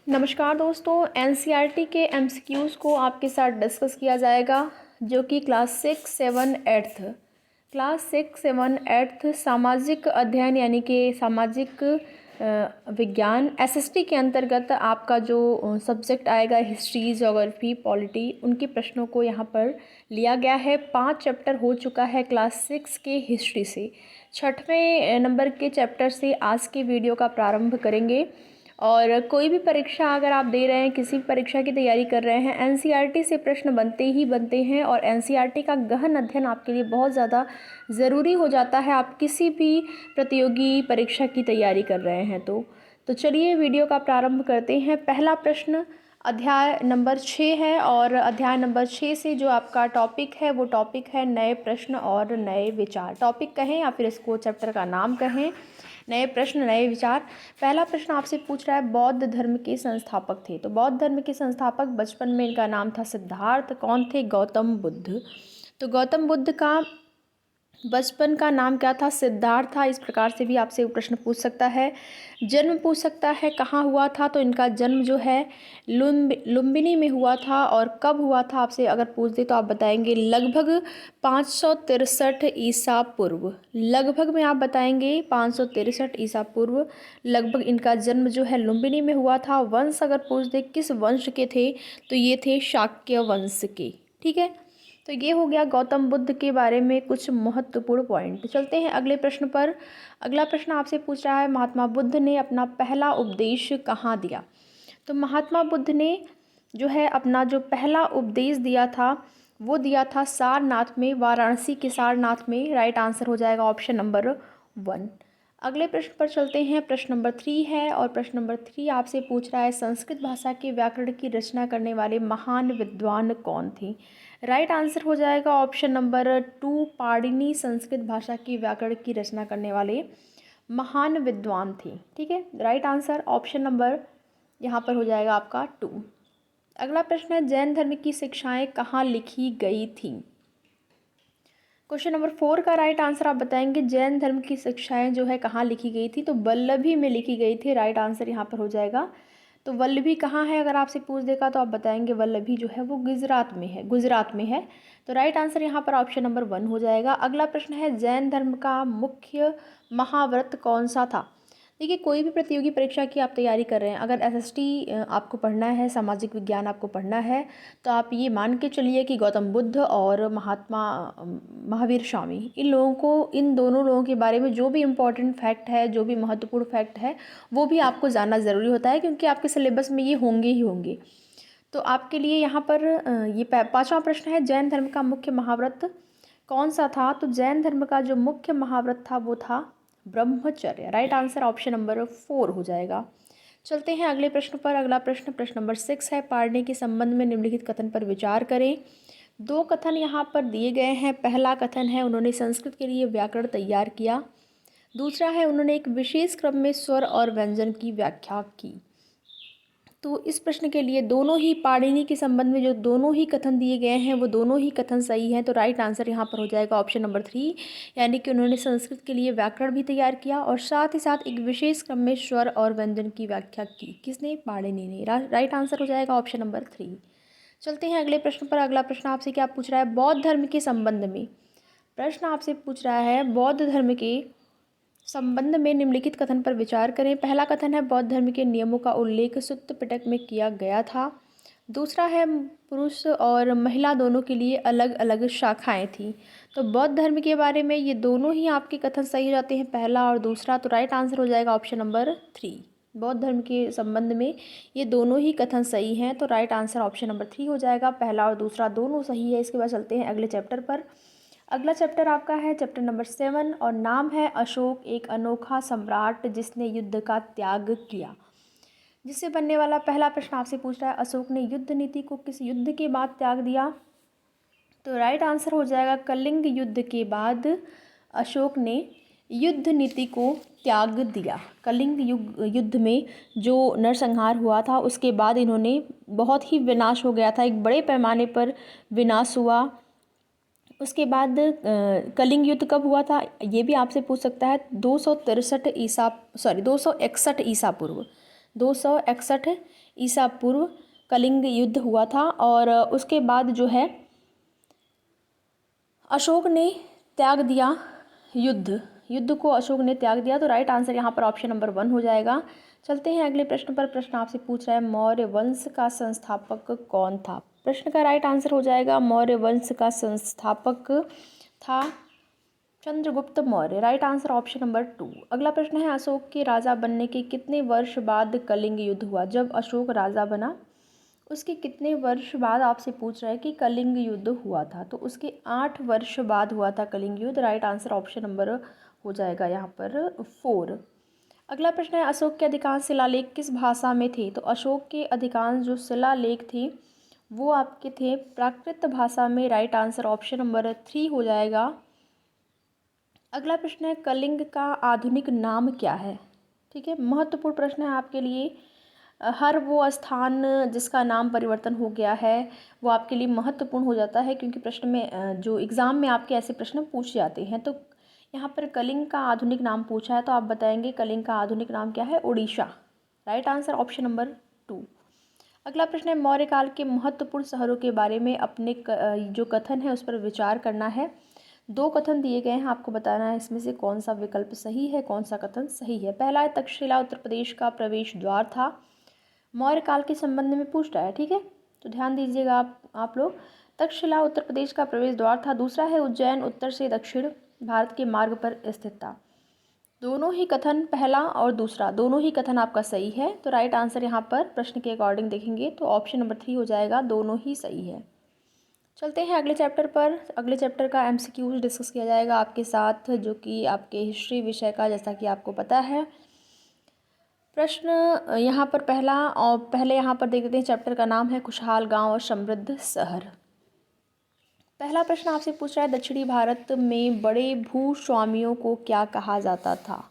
नमस्कार दोस्तों, एनसीईआरटी के एमसीक्यूज़ को आपके साथ डिस्कस किया जाएगा जो कि क्लास 6, 7, 8 सामाजिक अध्ययन यानी कि सामाजिक विज्ञान एसएसटी के अंतर्गत आपका जो सब्जेक्ट आएगा हिस्ट्री, ज्योग्राफी, पॉलिटी, उनके प्रश्नों को यहाँ पर लिया गया है। 5 चैप्टर हो चुका है क्लास 6 के हिस्ट्री से। 6वें नंबर के चैप्टर से आज के वीडियो का प्रारंभ करेंगे। और कोई भी परीक्षा अगर आप दे रहे हैं, किसी भी परीक्षा की तैयारी कर रहे हैं, एनसीईआरटी से प्रश्न बनते ही बनते हैं और एनसीईआरटी का गहन अध्ययन आपके लिए बहुत ज़्यादा ज़रूरी हो जाता है। आप किसी भी प्रतियोगी परीक्षा की तैयारी कर रहे हैं तो चलिए वीडियो का प्रारंभ करते हैं। पहला प्रश्न अध्याय नंबर 6 है और अध्याय नंबर 6 से जो आपका टॉपिक है वो टॉपिक है नए प्रश्न और नए विचार। टॉपिक कहें या फिर इसको चैप्टर का नाम कहें, नए प्रश्न नए विचार। पहला प्रश्न आपसे पूछ रहा है बौद्ध धर्म के संस्थापक थे। तो बौद्ध धर्म के संस्थापक बचपन में इनका नाम था सिद्धार्थ। कौन थे? गौतम बुद्ध। तो गौतम बुद्ध का बचपन का नाम क्या था? सिद्धार्थ था। इस प्रकार से भी आपसे प्रश्न पूछ सकता है। जन्म पूछ सकता है कहाँ हुआ था, तो इनका जन्म जो है लुम्बिनी में हुआ था। और कब हुआ था आपसे अगर पूछ दे तो आप बताएंगे लगभग 563 ईसा पूर्व। लगभग में आप बताएंगे 563 ईसा पूर्व लगभग इनका जन्म जो है लुम्बिनी में हुआ था। वंश अगर पूछ दे किस वंश के थे तो ये थे शाक्य वंश के। ठीक है, तो ये हो गया गौतम बुद्ध के बारे में कुछ महत्वपूर्ण पॉइंट। चलते हैं अगले प्रश्न पर। अगला प्रश्न आपसे पूछ रहा है महात्मा बुद्ध ने अपना पहला उपदेश कहाँ दिया। तो महात्मा बुद्ध ने जो है अपना जो पहला उपदेश दिया था वो दिया था सारनाथ में, वाराणसी के सारनाथ में। राइट आंसर हो जाएगा ऑप्शन नंबर 1। अगले प्रश्न पर चलते हैं। प्रश्न नंबर 3 है और प्रश्न नंबर 3 आपसे पूछ रहा है संस्कृत भाषा के व्याकरण की रचना करने वाले महान विद्वान कौन थे। राइट आंसर हो जाएगा ऑप्शन नंबर 2, पाणिनि संस्कृत भाषा की व्याकरण की रचना करने वाले महान विद्वान थे। ठीक है, राइट आंसर ऑप्शन नंबर यहाँ पर हो जाएगा आपका 2। अगला प्रश्न है जैन धर्म की शिक्षाएं कहाँ लिखी गई थी। क्वेश्चन नंबर 4 का राइट आंसर आप बताएंगे जैन धर्म की शिक्षाएं जो है कहाँ लिखी गई थी, तो वल्लभी में लिखी गई थी। राइट आंसर यहाँ पर हो जाएगा। तो वल्लभी कहाँ है अगर आपसे पूछ देगा तो आप बताएंगे वल्लभी जो है वो गुजरात में है। तो राइट आंसर यहाँ पर ऑप्शन नंबर 1 हो जाएगा। अगला प्रश्न है जैन धर्म का मुख्य महाव्रत कौन सा था। देखिए, कोई भी प्रतियोगी परीक्षा की आप तैयारी कर रहे हैं, अगर एसएसटी आपको पढ़ना है, सामाजिक विज्ञान आपको पढ़ना है, तो आप ये मान के चलिए कि गौतम बुद्ध और महावीर स्वामी, इन दोनों लोगों के बारे में जो भी इम्पोर्टेंट फैक्ट है, जो भी महत्वपूर्ण फैक्ट है, वो भी आपको जानना ज़रूरी होता है क्योंकि आपके सिलेबस में ये होंगे ही होंगे। तो आपके लिए यहाँ पर ये 5वां प्रश्न है जैन धर्म का मुख्य महाव्रत कौन सा था। तो जैन धर्म का जो मुख्य महाव्रत था वो था ब्रह्मचर्य। राइट आंसर ऑप्शन नंबर 4 हो जाएगा। चलते हैं अगले प्रश्न पर। अगला प्रश्न नंबर 6 है पाणिनि के संबंध में निम्नलिखित कथन पर विचार करें। 2 कथन यहाँ पर दिए गए हैं। पहला कथन है उन्होंने संस्कृत के लिए व्याकरण तैयार किया। दूसरा है उन्होंने एक विशेष क्रम में स्वर और व्यंजन की व्याख्या की। तो इस प्रश्न के लिए दोनों ही पाणिनि के संबंध में जो दोनों ही कथन दिए गए हैं वो दोनों ही कथन सही हैं। तो राइट आंसर यहाँ पर हो जाएगा ऑप्शन नंबर 3, यानी कि उन्होंने संस्कृत के लिए व्याकरण भी तैयार किया और साथ ही साथ एक विशेष क्रम में स्वर और व्यंजन की व्याख्या की। किसने? पाणिनि ने। राइट आंसर हो जाएगा ऑप्शन नंबर 3। चलते हैं अगले प्रश्न पर। अगला प्रश्न आपसे क्या पूछ रहा है बौद्ध धर्म के संबंध में। प्रश्न आपसे पूछ रहा है बौद्ध धर्म के संबंध में निम्नलिखित कथन पर विचार करें। पहला कथन है बौद्ध धर्म के नियमों का उल्लेख सुत्त पिटक में किया गया था। दूसरा है पुरुष और महिला दोनों के लिए अलग अलग शाखाएं थी। तो बौद्ध धर्म के बारे में ये दोनों ही आपके कथन सही हो जाते हैं, पहला और दूसरा। तो राइट आंसर हो जाएगा ऑप्शन नंबर 3। बौद्ध धर्म के संबंध में ये दोनों ही कथन सही हैं। तो राइट आंसर ऑप्शन नंबर 3 हो जाएगा। पहला और दूसरा दोनों सही है। इसके बाद चलते हैं अगले चैप्टर पर। अगला चैप्टर आपका है चैप्टर नंबर 7 और नाम है अशोक एक अनोखा सम्राट जिसने युद्ध का त्याग किया। जिससे बनने वाला पहला प्रश्न आपसे पूछ रहा है अशोक ने युद्ध नीति को किस युद्ध के बाद त्याग दिया। तो राइट आंसर हो जाएगा कलिंग युद्ध के बाद अशोक ने युद्ध नीति को त्याग दिया। कलिंग युद्ध में जो नरसंहार हुआ था उसके बाद इन्होंने बहुत ही विनाश हो गया था, एक बड़े पैमाने पर विनाश हुआ। उसके बाद कलिंग युद्ध कब हुआ था ये भी आपसे पूछ सकता है 261 ईसा पूर्व। 261 ईसा पूर्व कलिंग युद्ध हुआ था और उसके बाद जो है अशोक ने त्याग दिया युद्ध को अशोक ने त्याग दिया। तो राइट आंसर यहाँ पर ऑप्शन नंबर 1 हो जाएगा। चलते हैं अगले प्रश्न पर। प्रश्न आपसे पूछ रहा है मौर्य वंश का संस्थापक कौन था। प्रश्न का राइट आंसर हो जाएगा मौर्य वंश का संस्थापक था Chandragupta Maurya. Right answer option number 2। अगला प्रश्न है अशोक के राजा बनने के कितने वर्ष बाद कलिंग युद्ध हुआ। जब अशोक राजा बना उसके कितने वर्ष बाद आपसे पूछ रहा है कि कलिंग युद्ध हुआ था। तो उसके 8 वर्ष बाद हुआ था कलिंग युद्ध। राइट आंसर ऑप्शन नंबर हो जाएगा यहाँ पर 4। अगला प्रश्न है अशोक के अधिकांश शिलालेख किस भाषा में थे। तो अशोक के अधिकांश जो शिलालेख थे वो आपके थे प्राकृत भाषा में। राइट आंसर ऑप्शन नंबर 3 हो जाएगा। अगला प्रश्न है कलिंग का आधुनिक नाम क्या है। ठीक है, महत्वपूर्ण प्रश्न है आपके लिए। हर वो स्थान जिसका नाम परिवर्तन हो गया है वो आपके लिए महत्वपूर्ण हो जाता है, क्योंकि प्रश्न में जो एग्ज़ाम में आपके ऐसे प्रश्न पूछे जाते हैं। तो यहाँ पर कलिंग का आधुनिक नाम पूछा है तो आप बताएंगे कलिंग का आधुनिक नाम क्या है, Orissa. Right answer option number 2। अगला प्रश्न है मौर्य काल के महत्वपूर्ण शहरों के बारे में अपने जो कथन है उस पर विचार करना है। 2 कथन दिए गए हैं, आपको बताना है इसमें से कौन सा विकल्प सही है, कौन सा कथन सही है। पहला है तक्षशिला उत्तर प्रदेश का प्रवेश द्वार था। मौर्य काल के संबंध में पूछ रहा है। ठीक है, तो ध्यान दीजिएगा आप लोग। तक्षशिला उत्तर प्रदेश का प्रवेश द्वार था। दूसरा है उज्जैन उत्तर से दक्षिण भारत के मार्ग पर स्थित था। दोनों ही कथन, पहला और दूसरा, दोनों ही कथन आपका सही है। तो राइट आंसर यहाँ पर प्रश्न के अकॉर्डिंग देखेंगे तो ऑप्शन नंबर 3 हो जाएगा, दोनों ही सही है। चलते हैं अगले चैप्टर पर। अगले चैप्टर का MCQ डिस्कस किया जाएगा आपके साथ, जो कि आपके हिस्ट्री विषय का, जैसा कि आपको पता है। प्रश्न यहाँ पर पहले यहाँ पर देख लेते हैं। चैप्टर का नाम है खुशहाल गांव और समृद्ध शहर। पहला प्रश्न आपसे पूछ रहा है दक्षिणी भारत में बड़े भूस्वामियों को क्या कहा जाता था।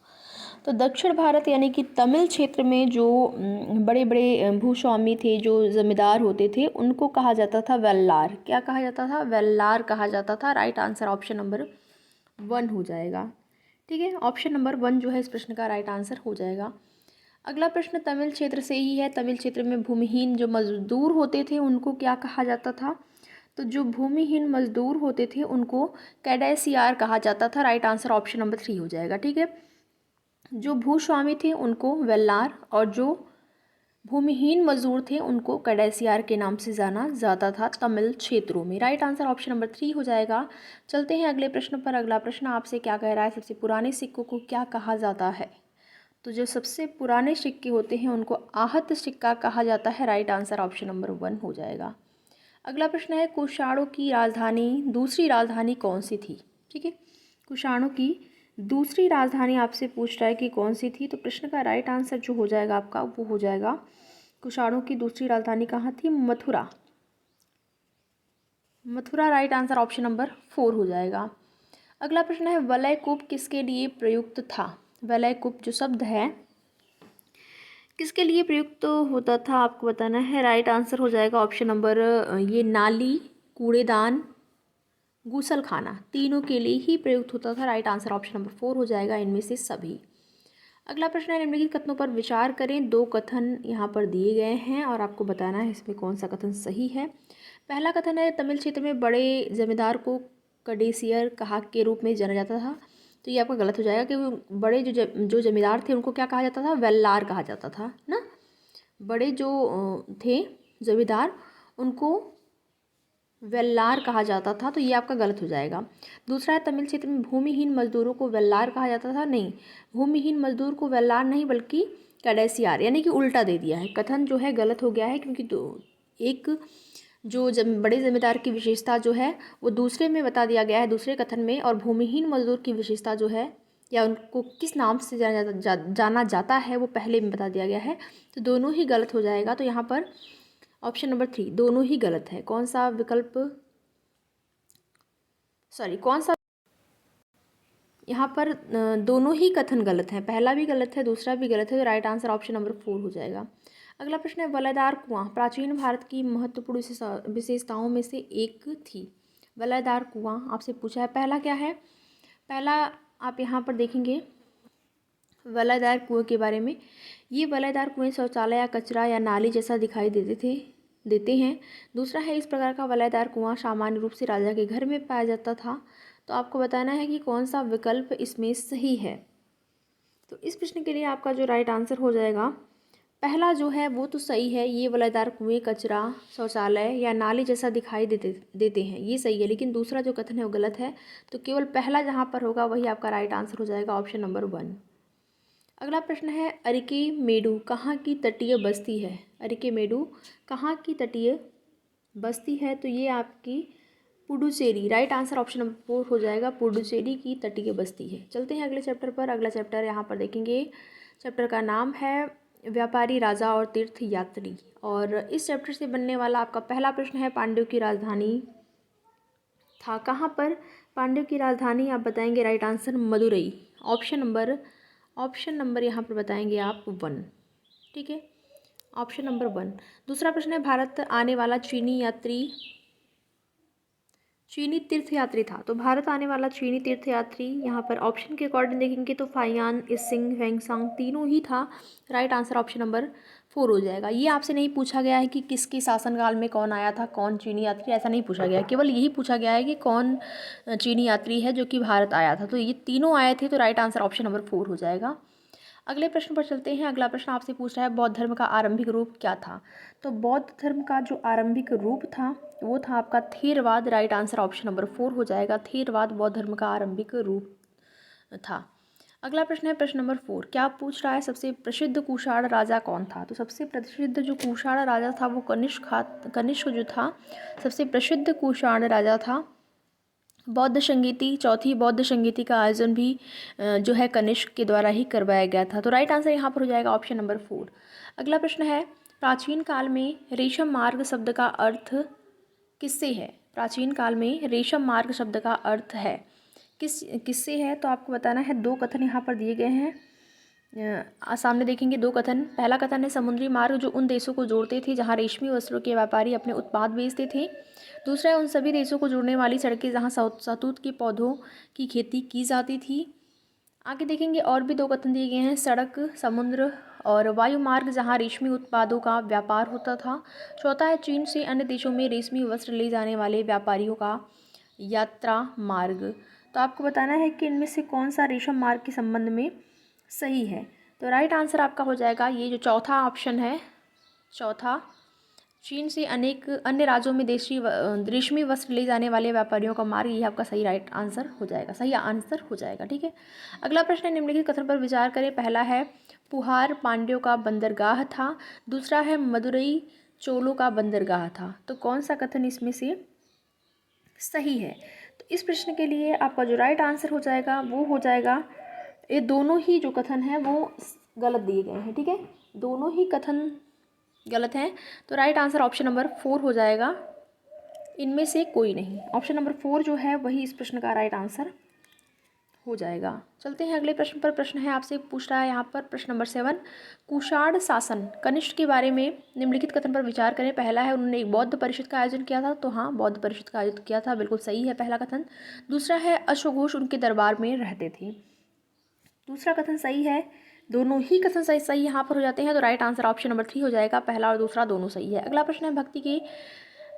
तो दक्षिण भारत यानी कि तमिल क्षेत्र में जो बड़े बड़े भूस्वामी थे, जो जमींदार होते थे, उनको कहा जाता था वेल्लार। क्या कहा जाता था, वेल्लार कहा जाता था। राइट आंसर ऑप्शन नंबर 1 हो जाएगा। ठीक है, ऑप्शन नंबर 1 जो है इस प्रश्न का राइट आंसर हो जाएगा। अगला प्रश्न तमिल क्षेत्र से ही है। तमिल क्षेत्र में भूमिहीन जो मजदूर होते थे उनको क्या कहा जाता था। तो जो भूमिहीन मजदूर होते थे उनको कैडेसियार कहा जाता था। राइट आंसर ऑप्शन नंबर 3 हो जाएगा। ठीक है, जो भूस्वामी थे उनको वेल्लार और जो भूमिहीन मजदूर थे उनको कैडेसियार के नाम से जाना जाता था तमिल क्षेत्रों में। राइट आंसर ऑप्शन नंबर 3 हो जाएगा। चलते हैं अगले प्रश्न पर। अगला प्रश्न आपसे क्या कह रहा है, सबसे पुराने सिक्कों को क्या कहा जाता है। तो जो सबसे पुराने सिक्के होते हैं उनको आहत सिक्का कहा जाता है। राइट आंसर ऑप्शन नंबर 1 हो जाएगा। अगला प्रश्न है कुषाणों की दूसरी राजधानी कौन सी थी। ठीक है, कुषाणों की दूसरी राजधानी आपसे पूछ रहा है कि कौन सी थी। तो प्रश्न का राइट आंसर जो हो जाएगा आपका वो हो जाएगा कुषाणों की दूसरी राजधानी कहाँ थी, Mathura. Right answer option number 4 हो जाएगा। अगला प्रश्न है वलय कूप किसके लिए प्रयुक्त था। वलय कूप जो शब्द है किसके लिए प्रयुक्त होता था आपको बताना है। राइट आंसर हो जाएगा ऑप्शन नंबर ये नाली, कूड़ेदान, गूसल खाना, तीनों के लिए ही प्रयुक्त होता था। राइट आंसर ऑप्शन नंबर 4 हो जाएगा, इनमें से सभी। अगला प्रश्न है निम्नलिखित कथनों पर विचार करें। 2 कथन यहाँ पर दिए गए हैं और आपको बताना है इसमें कौन सा कथन सही है। पहला कथन है तमिल क्षेत्र में बड़े जमींदार को कडेसियर कहा के रूप में जाना जाता था। तो ये आपका गलत हो जाएगा कि वो बड़े जो जमींदार थे उनको क्या कहा जाता था, वेल्लार कहा जाता था ना। बड़े जो थे जमींदार उनको वेल्लार कहा जाता था, तो ये आपका गलत हो जाएगा। दूसरा है तमिल क्षेत्र में भूमिहीन मजदूरों को वेल्लार कहा जाता था। नहीं, भूमिहीन मजदूर को वेल्लार नहीं बल्कि कैडेसियार, यानी कि उल्टा दे दिया है। कथन जो है गलत हो गया है, क्योंकि एक जो बड़े जमींदार की विशेषता जो है वो दूसरे में बता दिया गया है, दूसरे कथन में, और भूमिहीन मजदूर की विशेषता जो है या उनको किस नाम से जाना जाता है वो पहले में बता दिया गया है। तो दोनों ही गलत हो जाएगा। तो यहाँ पर ऑप्शन नंबर 3 दोनों ही गलत है। कौन सा यहाँ पर दोनों ही कथन गलत हैं, पहला भी गलत है दूसरा भी गलत है। तो राइट आंसर ऑप्शन नंबर 4 हो जाएगा। अगला प्रश्न है वलयदार कुआं प्राचीन भारत की महत्वपूर्ण विशेषताओं में से एक थी। वलयदार कुआं आपसे पूछा है। पहला क्या है, पहला आप यहाँ पर देखेंगे वलयदार कुएं के बारे में, ये वलयदार कुएं शौचालय या कचरा या नाली जैसा दिखाई देते हैं। दूसरा है, इस प्रकार का वलयदार कुआं सामान्य रूप से राजा के घर में पाया जाता था। तो आपको बताना है कि कौन सा विकल्प इसमें सही है। तो इस प्रश्न के लिए आपका जो राइट आंसर हो जाएगा, पहला जो है वो तो सही है। ये वलयदार कुएं कचरा शौचालय या नाली जैसा दिखाई देते हैं, ये सही है। लेकिन दूसरा जो कथन है वो गलत है। तो केवल पहला जहाँ पर होगा वही आपका राइट आंसर हो जाएगा, ऑप्शन नंबर 1। अगला प्रश्न है, अरिकेमेडु कहाँ की तटीय बस्ती है? अरिकेमेडु कहाँ की तटीय बस्ती है? तो ये आपकी Puducherry, right answer option number 4 हो जाएगा, पुडुचेरी की तटीय बस्ती है। चलते हैं अगले चैप्टर पर। अगला चैप्टर यहाँ पर देखेंगे, चैप्टर का नाम है व्यापारी, राजा और तीर्थ यात्री। और इस चैप्टर से बनने वाला आपका पहला प्रश्न है, पांड्यों की राजधानी था कहाँ पर? पांड्यों की राजधानी आप बताएंगे right answer Madurai, option number यहाँ पर बताएंगे आप 1। ठीक है, ऑप्शन नंबर 1। दूसरा प्रश्न है, भारत आने वाला चीनी तीर्थयात्री था। तो भारत आने वाला चीनी तीर्थयात्री यहाँ पर ऑप्शन के अकॉर्डिंग देखेंगे तो फाइयान, इसिंग, ह्वेंसांग तीनों ही था। राइट आंसर ऑप्शन नंबर 4 हो जाएगा। ये आपसे नहीं पूछा गया है कि किसके शासनकाल में कौन आया था, कौन चीनी यात्री, ऐसा नहीं पूछा गया है। केवल यही पूछा गया है कि कौन चीनी यात्री है जो कि भारत आया था। तो ये तीनों आए थे, तो राइट आंसर ऑप्शन नंबर 4 हो जाएगा। अगले प्रश्न पर चलते हैं। अगला प्रश्न आपसे पूछ रहा है, बौद्ध धर्म का आरंभिक रूप क्या था? तो बौद्ध धर्म का जो आरंभिक रूप था वो था आपका Theravada. Right answer option number 4 हो जाएगा, थेरवाद बौद्ध धर्म का आरंभिक रूप था। अगला प्रश्न है, प्रश्न नंबर 4, क्या पूछ रहा है, सबसे प्रसिद्ध कुषाण राजा कौन था? तो सबसे प्रसिद्ध जो कुषाण राजा था वो कनिष्क जो था सबसे प्रसिद्ध कुषाण राजा था। बौद्ध संगीति, चौथी बौद्ध संगीति का आयोजन भी जो है कनिष्क के द्वारा ही करवाया गया था। तो राइट आंसर यहाँ पर हो जाएगा ऑप्शन नंबर 4। अगला प्रश्न है, प्राचीन काल में रेशम मार्ग शब्द का अर्थ किससे है? प्राचीन काल में रेशम मार्ग शब्द का अर्थ है किससे है? तो आपको बताना है, 2 कथन यहाँ पर दिए गए हैं। सामने देखेंगे 2 कथन। पहला कथन है, समुद्री मार्ग जो उन देशों को जोड़ते थे जहाँ रेशमी वस्त्रों के व्यापारी अपने उत्पाद बेचते थे। दूसरा है, उन सभी देशों को जोड़ने वाली सड़कें जहाँ शहतूत के पौधों की खेती की जाती थी। आगे देखेंगे और भी 2 कथन दिए गए हैं, सड़क, समुद्र और वायु मार्ग जहाँ रेशमी उत्पादों का व्यापार होता था। चौथा है, चीन से अन्य देशों में रेशमी वस्त्र ले जाने वाले व्यापारियों का यात्रा मार्ग। तो आपको बताना है कि इनमें से कौन सा रेशम मार्ग के संबंध में सही है। तो राइट आंसर आपका हो जाएगा ये जो चौथा ऑप्शन है, चौथा, चीन से अनेक अन्य राज्यों में रेशमी वस्त्र ले जाने वाले व्यापारियों का मार्ग, ये आपका सही राइट आंसर हो जाएगा, सही आंसर हो जाएगा। ठीक है, अगला प्रश्न है, निम्नलिखित कथन पर विचार करें। पहला है, पुहार पांड्यों का बंदरगाह था। दूसरा है, मदुरई चोलों का बंदरगाह था। तो कौन सा कथन इसमें से सही है? तो इस प्रश्न के लिए आपका जो राइट आंसर हो जाएगा वो हो जाएगा, ये दोनों ही जो कथन हैं वो गलत दिए गए हैं। ठीक है, दोनों ही कथन गलत हैं। तो राइट आंसर ऑप्शन नंबर 4 हो जाएगा, इनमें से कोई नहीं। ऑप्शन नंबर 4 जो है वही इस प्रश्न का राइट आंसर हो जाएगा। चलते हैं अगले प्रश्न पर। प्रश्न है, आपसे पूछ रहा है यहाँ पर प्रश्न नंबर 7, कुषाण शासन कनिष्क के बारे में निम्नलिखित कथन पर विचार करें। पहला है, उन्होंने एक बौद्ध परिषद का आयोजन किया था। तो हाँ, बौद्ध परिषद का आयोजन किया था, बिल्कुल सही है पहला कथन। दूसरा है, अश्वघोष उनके दरबार में रहते थे। दूसरा कथन सही है, दोनों ही कथन सही यहाँ पर हो जाते हैं। तो राइट आंसर ऑप्शन नंबर 3 हो जाएगा, पहला और दूसरा दोनों सही है। अगला प्रश्न है, भक्ति की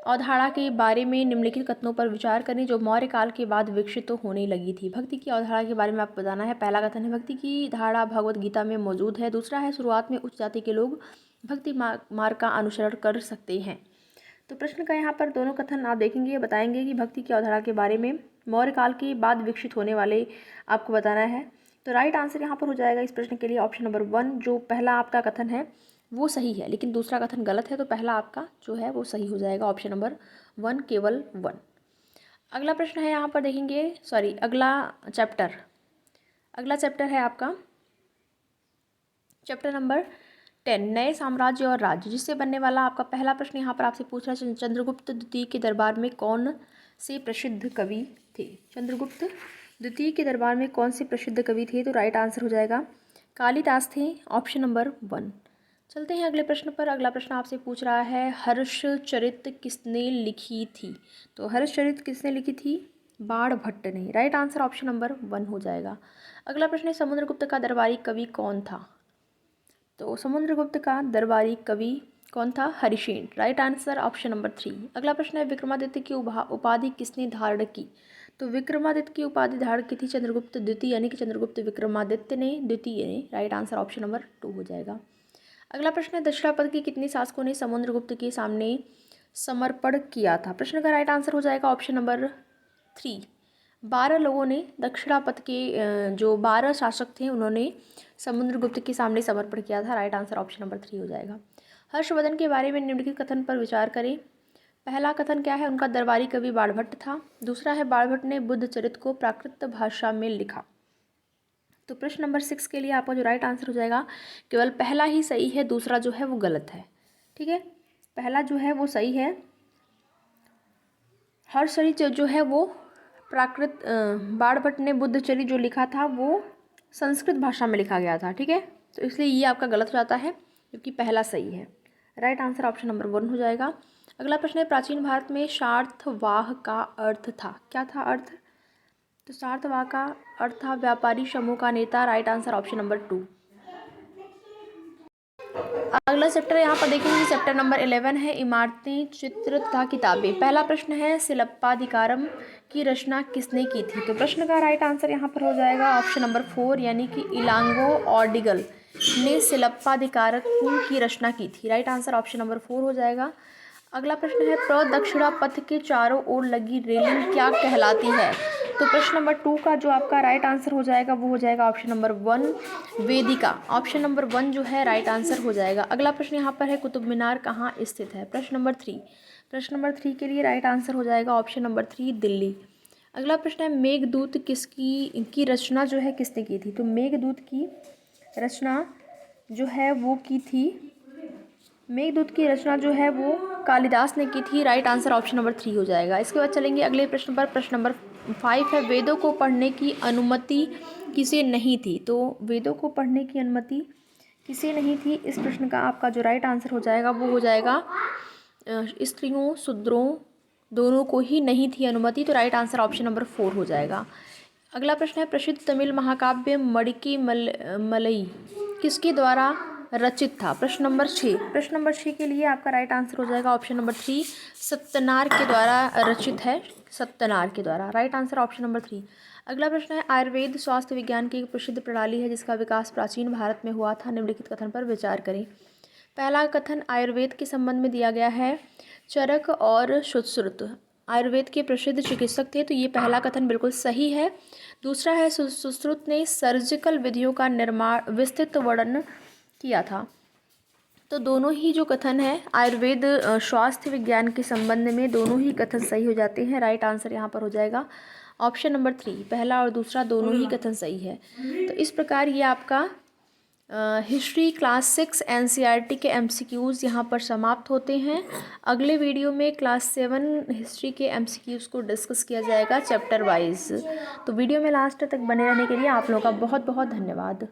अवधारणा के बारे में निम्नलिखित कथनों पर विचार करें जो मौर्य काल के बाद विकसित होने लगी थी। भक्ति की अवधारणा के बारे में आपको बताना है। पहला कथन है, भक्ति की धारणा भगवत गीता में मौजूद है। दूसरा है, शुरुआत में उच्च जाति के लोग भक्ति मार्ग का अनुसरण कर सकते हैं। तो प्रश्न का यहाँ पर दोनों कथन आप देखेंगे, बताएंगे कि भक्ति की अवधारणा के बारे में मौर्य काल के बाद विकसित होने वाले आपको बताना है। तो राइट आंसर यहाँ पर हो जाएगा इस प्रश्न के लिए ऑप्शन नंबर 1, जो पहला आपका कथन है वो सही है, लेकिन दूसरा कथन गलत है। तो पहला आपका जो है वो सही हो जाएगा, ऑप्शन नंबर 1, केवल 1। अगला प्रश्न है यहाँ पर देखेंगे, अगला चैप्टर है आपका चैप्टर नंबर 10, नए साम्राज्य और राज्य, जिससे बनने वाला आपका पहला प्रश्न यहाँ पर आपसे पूछ रहा है, चंद्रगुप्त द्वितीय के दरबार में कौन से प्रसिद्ध कवि थे? चंद्रगुप्त द्वितीय के दरबार में कौन से प्रसिद्ध कवि थे? तो राइट आंसर हो जाएगा, कालिदास थे, ऑप्शन नंबर 1। चलते हैं अगले प्रश्न पर। अगला प्रश्न आपसे पूछ रहा है, हर्षचरित किसने लिखी थी? तो हर्षचरित किसने लिखी थी? बाणभट्ट ने। राइट आंसर ऑप्शन नंबर 1 हो जाएगा। अगला प्रश्न है, समुद्रगुप्त का दरबारी कवि कौन था? तो समुद्रगुप्त का दरबारी कवि कौन था? Harishena. Right answer option number 3। अगला प्रश्न है विक्रमादित्य की उपाधि किसने धारण की? तो विक्रमादित्य की उपाधि धारण की थी चंद्रगुप्त द्वितीय यानी कि चंद्रगुप्त विक्रमादित्य ने द्वितीय ने। राइट आंसर ऑप्शन नंबर 2 हो जाएगा। अगला प्रश्न है दक्षिणापद के कितने शासकों ने समुद्रगुप्त के सामने समर्पण किया था? प्रश्न का राइट आंसर हो जाएगा ऑप्शन नंबर 3। 12 लोगों ने दक्षिणापद के जो 12 शासक थे उन्होंने समुद्रगुप्त के सामने समर्पण किया था। राइट आंसर ऑप्शन नंबर 3 हो जाएगा। हर्षवर्धन के बारे में निम्नलिखित कथन पर विचार करें। पहला कथन क्या है? उनका दरबारी कवि बाणभट्ट था। दूसरा है बाणभट्ट ने बुद्ध चरित्र को प्राकृत भाषा में लिखा। तो प्रश्न नंबर 6 के लिए आपका जो राइट आंसर हो जाएगा केवल पहला ही सही है, दूसरा जो है वो गलत है। ठीक है, पहला जो है वो सही है। हर्षचरित जो है वो प्राकृत बाणभट्ट ने बुद्ध चरित्र जो लिखा था वो संस्कृत भाषा में लिखा गया था। ठीक है, तो इसलिए ये आपका गलत हो जाता है क्योंकि पहला सही है। राइट आंसर ऑप्शन नंबर 1 हो जाएगा। अगला प्रश्न है प्राचीन भारत में सार्थवाह का अर्थ था? क्या था अर्थ? तो सार्थवाह का अर्थ था व्यापारी समूह का नेता। Right answer option number 2। अगला चैप्टर यहाँ पर देखेंगे, चैप्टर नंबर 11 है इमारतें चित्र तथा किताबें। पहला प्रश्न है शिल्पाधिकारम की रचना किसने की थी? तो प्रश्न का राइट आंसर यहाँ पर हो जाएगा ऑप्शन नंबर 4 यानी कि इलांगो ऑर्डिगल ने शिल्पाधिकारम की रचना की थी। राइट आंसर ऑप्शन नंबर 4 हो जाएगा। अगला प्रश्न है प्रदक्षिणा पथ के चारों ओर लगी रेलिंग क्या कहलाती है? तो प्रश्न नंबर 2 का जो आपका राइट आंसर हो जाएगा वो हो जाएगा ऑप्शन नंबर 1 वेदिका। ऑप्शन नंबर 1 जो है राइट आंसर हो जाएगा। अगला प्रश्न यहाँ पर है कुतुब मीनार कहाँ स्थित है? प्रश्न नंबर 3। प्रश्न नंबर 3 के लिए राइट आंसर हो जाएगा ऑप्शन नंबर 3 दिल्ली। अगला प्रश्न है मेघदूत की रचना जो है किसने की थी? तो मेघदूत की रचना जो है वो की थी, मेघदूत की रचना जो है वो कालिदास ने की थी। राइट आंसर ऑप्शन नंबर 3 हो जाएगा। इसके बाद चलेंगे अगले प्रश्न पर। प्रश्न नंबर 5 है वेदों को पढ़ने की अनुमति किसे नहीं थी? तो वेदों को पढ़ने की अनुमति किसे नहीं थी? इस प्रश्न का आपका जो राइट आंसर हो जाएगा वो हो जाएगा स्त्रियों शूद्रों दोनों को ही नहीं थी अनुमति। तो राइट आंसर ऑप्शन नंबर 4 हो जाएगा। अगला प्रश्न है प्रसिद्ध तमिल महाकाव्य मड़की मलई किसके द्वारा रचित था? प्रश्न नंबर 6। प्रश्न नंबर 6 के लिए आपका राइट आंसर हो जाएगा ऑप्शन नंबर 3 सत्यनार के द्वारा रचित है। सत्यनार के द्वारा। Right answer option number 3। अगला प्रश्न है आयुर्वेद स्वास्थ्य विज्ञान की एक प्रसिद्ध प्रणाली है जिसका विकास प्राचीन भारत में हुआ था। निम्नलिखित कथन पर विचार करें। पहला कथन आयुर्वेद के संबंध में दिया गया है चरक और सुश्रुत आयुर्वेद के प्रसिद्ध चिकित्सक थे, तो ये पहला कथन बिल्कुल सही है। दूसरा है सुश्रुत ने सर्जिकल विधियों का निर्माण विस्तृत वर्णन किया था। तो दोनों ही जो कथन है आयुर्वेद स्वास्थ्य विज्ञान के संबंध में दोनों ही कथन सही हो जाते हैं। राइट आंसर यहाँ पर हो जाएगा ऑप्शन नंबर 3। पहला और दूसरा दोनों ही कथन सही है। तो इस प्रकार ये आपका हिस्ट्री क्लास 6 एनसीईआरटी के एमसीक्यूज़ यहाँ पर समाप्त होते हैं। अगले वीडियो में क्लास 7 हिस्ट्री के एमसीक्यूज़ को डिस्कस किया जाएगा चैप्टर वाइज। तो वीडियो में लास्ट तक बने रहने के लिए आप लोगों का बहुत बहुत धन्यवाद।